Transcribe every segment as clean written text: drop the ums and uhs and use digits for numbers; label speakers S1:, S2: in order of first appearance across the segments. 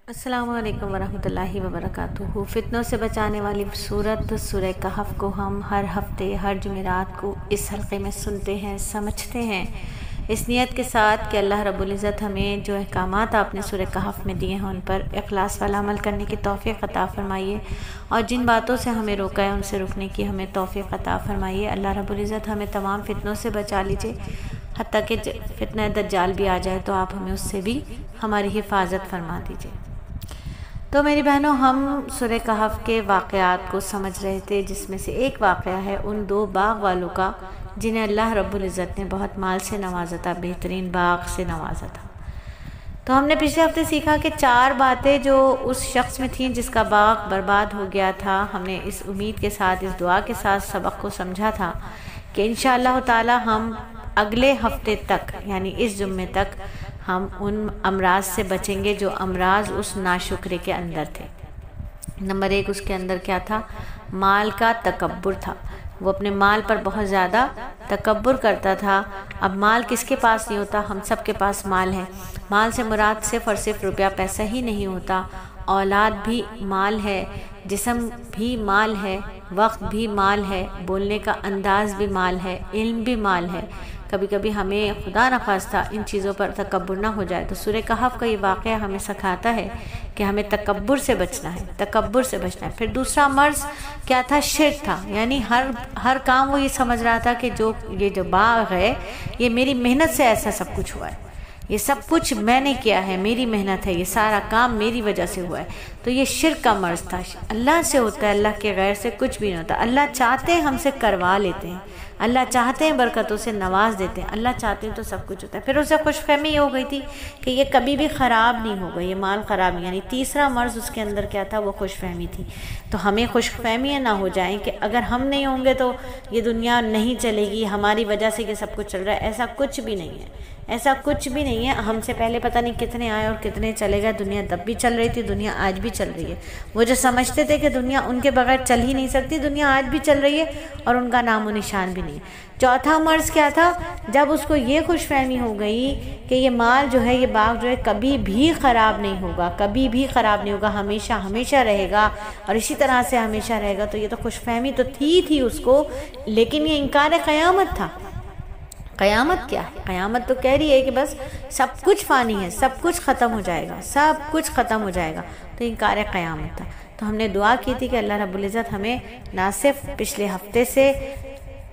S1: السلام علیکم ورحمۃ اللہ وبرکاتہ۔ فتنوں سے بچانے والی صورت سورہ کہف کو ہم ہر ہفتے ہر جمعرات کو اس حلقے میں سنتے ہیں، سمجھتے ہیں، اس نیت کے ساتھ کہ اللہ رب العزت ہمیں جو احکامات آپ نے سورہ کہف میں دیے ہیں ان پر اخلاص والا عمل کرنے کی توفیق عطا فرمائیے، اور جن باتوں سے ہمیں روکا ہے ان سے رکنے کی ہمیں توفیق عطا فرمائیے۔ اللہ رب العزت ہمیں تمام فتنوں سے بچا لیجیے، حتیٰ کہ فتنہ دجال بھی آ جائے تو آپ ہمیں اس سے بھی ہماری حفاظت فرما دیجیے۔ تو میری بہنوں، ہم سورہ کہف کے واقعات کو سمجھ رہے تھے، جس میں سے ایک واقعہ ہے ان دو باغ والوں کا جنہیں اللہ رب العزت نے بہت مال سے نوازا تھا، بہترین باغ سے نوازا تھا۔ تو ہم نے پچھلے ہفتے سیکھا کہ 4 باتیں جو اس شخص میں تھیں جس کا باغ برباد ہو گیا تھا، ہم نے اس امید کے ساتھ، اس دعا کے ساتھ سبق کو سمجھا تھا کہ انشاءاللہ تعالی ہم اگلے ہفتے تک، یعنی اس جمعے تک، ہم ان امراض سے بچیں گے جو امراض اس ناشکرے کے اندر تھے۔ نمبر 1 اس کے اندر کیا تھا؟ مال کا تکبر تھا۔ وہ اپنے مال پر بہت زیادہ تکبر کرتا تھا۔ اب مال کس کے پاس نہیں ہوتا؟ ہم سب کے پاس مال ہے۔ مال سے مراد صرف اور صرف روپیہ پیسہ ہی نہیں ہوتا، اولاد بھی مال ہے، جسم بھی مال ہے، وقت بھی مال ہے، بولنے کا انداز بھی مال ہے، علم بھی مال ہے۔ کبھی کبھی ہمیں خدا نخواستہ ان چیزوں پر تکبر نہ ہو جائے، تو سورہ کہف کا یہ واقعہ ہمیں سکھاتا ہے کہ ہمیں تکبر سے بچنا ہے، تکبر سے بچنا ہے۔ پھر دوسرا مرض کیا تھا؟ شرک تھا، یعنی ہر کام وہ یہ سمجھ رہا تھا کہ یہ جو باغ ہے یہ میری محنت سے ایسا سب کچھ ہوا ہے، یہ سب کچھ میں نے کیا ہے، میری محنت ہے، یہ سارا کام میری وجہ سے ہوا ہے۔ تو یہ شرک کا مرض تھا۔ اللہ سے ہوتا ہے، اللہ کے غیر سے کچھ بھی نہیں ہوتا۔ اللہ چاہتے ہیں ہم سے کروا لیتے ہیں، اللہ چاہتے ہیں برکتوں سے نواز دیتے ہیں، اللہ چاہتے ہیں تو سب کچھ ہوتا ہے۔ پھر اسے خوش فہمی یہ ہو گئی تھی کہ یہ کبھی بھی خراب نہیں ہوگا، یہ مال خراب نہیں، یعنی تیسرا مرض اس کے اندر کیا تھا؟ وہ خوش فہمی تھی۔ تو ہمیں خوش فہمیاں نہ ہو جائیں کہ اگر ہم نہیں ہوں گے تو یہ دنیا نہیں چلے گی، ہماری وجہ سے یہ سب کچھ چل رہا ہے۔ ایسا کچھ بھی نہیں ہے، ایسا کچھ بھی نہیں ہے۔ ہم سے پہلے پتہ نہیں کتنے آئے اور کتنے چلے گئے، دنیا تب بھی چل رہی تھی، دنیا آج بھی چل رہی ہے۔ وہ جو سمجھتے تھے کہ دنیا ان کے بغیر چل ہی نہیں سکتی، دنیا آج بھی چل رہی ہے اور ان کا نام و نشان بھی نہیں ہے۔ چوتھا مرض کیا تھا؟ جب اس کو یہ خوش فہمی ہو گئی کہ یہ مال جو ہے، یہ باغ جو ہے کبھی بھی خراب نہیں ہوگا، کبھی بھی خراب نہیں ہوگا، ہمیشہ ہمیشہ رہے گا اور اسی طرح سے ہمیشہ رہے گا، تو یہ تو خوش فہمی تو تھی اس کو، لیکن یہ انکار قیامت تھا۔ قیامت کیا ہے؟ قیامت تو کہہ رہی ہے کہ بس سب کچھ فانی ہے، سب کچھ ختم ہو جائے گا، سب کچھ ختم ہو جائے گا، تو انکار قیامت تھا۔ تو ہم نے دعا کی تھی کہ اللہ رب العزت ہمیں نہ صرف پچھلے ہفتے سے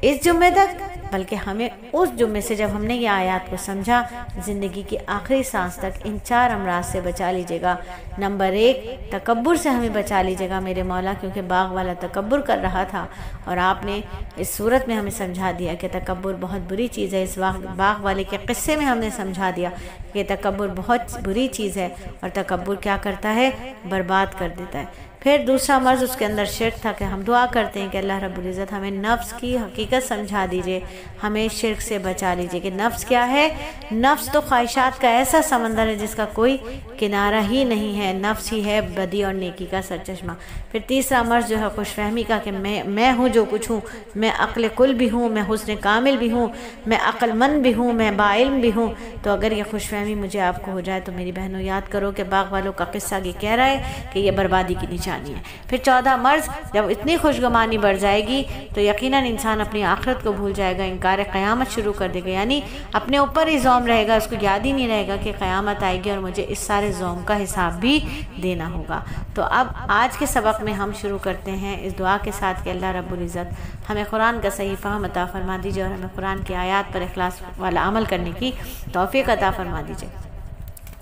S1: اس جمعے تک، بلکہ ہمیں اس جمعے سے جب ہم نے یہ آیات کو سمجھا، زندگی کی آخری سانس تک ان 4 امراض سے بچا لیجیے گا۔ نمبر 1 تکبر سے ہمیں بچا لیجیے گا میرے مولا، کیونکہ باغ والا تکبر کر رہا تھا، اور آپ نے اس صورت میں ہمیں سمجھا دیا کہ تکبر بہت بری چیز ہے۔ اس باغ والے کے قصے میں ہم نے سمجھا دیا کہ تکبر بہت بری چیز ہے، اور تکبر کیا کرتا ہے؟ برباد کر دیتا ہے۔ پھر دوسرا مرض اس کے اندر شرک تھا کہ ہم دعا کرتے ہیں کہ اللہ رب العزت ہمیں نفس کی حقیقت سمجھا دیجئے، ہمیں شرک سے بچا لیجئے کہ نفس کیا ہے؟ نفس تو خواہشات کا ایسا سمندر ہے جس کا کوئی کنارہ ہی نہیں ہے، نفس ہی ہے بدی اور نیکی کا سرچشمہ۔ پھر تیسرا مرض جو ہے خوش فہمی کا کہ میں ہوں جو کچھ ہوں، میں عقل کل بھی ہوں، میں حسن کامل بھی ہوں، میں عقل مند بھی ہوں، میں باعلم بھی ہوں۔ تو اگر یہ خوش فہمی مجھے آپ کو ہو جائے تو میری بہنوں یاد کرو کہ باغ والوں کا قصہ یہ کہہ رہا ہے کہ یہ بربادی کی نشانی ہے۔ پھر 14 مرض، جب اتنی خوشگمانی بڑھ جائے گی تو یقیناً انسان اپنی آخرت کو بھول جائے گا، انکار قیامت شروع کر دے گا، یعنی اپنے اوپر ہی زوم رہے گا، اس کو یاد ہی نہیں رہے گا کہ قیامت آئے گی اور مجھے اس سارے زوم کا حساب بھی دینا ہوگا۔ تو اب آج کے سبق میں ہم شروع کرتے ہیں اس دعا کے ساتھ کہ اللہ رب العزت ہمیں قرآن کا صحیح فہم عطا فرما دیجیے اور ہمیں قرآن کی آیات پر اخلاص والا عمل کرنے کی توفیق عطا فرما دیجیے۔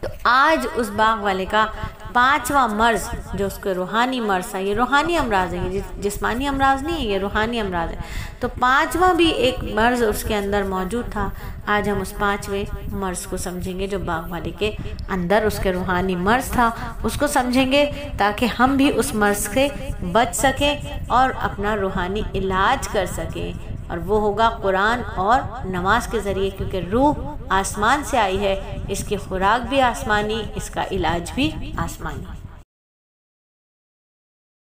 S1: تو آج اس باغ والے کا 5واں مرض جو اس کے روحانی مرض ہے، یہ روحانی امراض ہے، یہ جسمانی امراض نہیں ہے، یہ روحانی امراض ہے۔ تو 5واں بھی ایک مرض اس کے اندر موجود تھا۔ آج ہم اس 5ویں مرض کو سمجھیں گے جو باغ والے کے اندر اس کے روحانی مرض تھا، اس کو سمجھیں گے تاکہ ہم بھی اس مرض سے بچ سکیں اور اپنا روحانی علاج کر سکیں، اور وہ ہوگا قرآن اور نماز کے ذریعے، کیونکہ روح آسمان سے آئی ہے، اس کی خوراک بھی آسمانی، اس کا علاج بھی آسمانی۔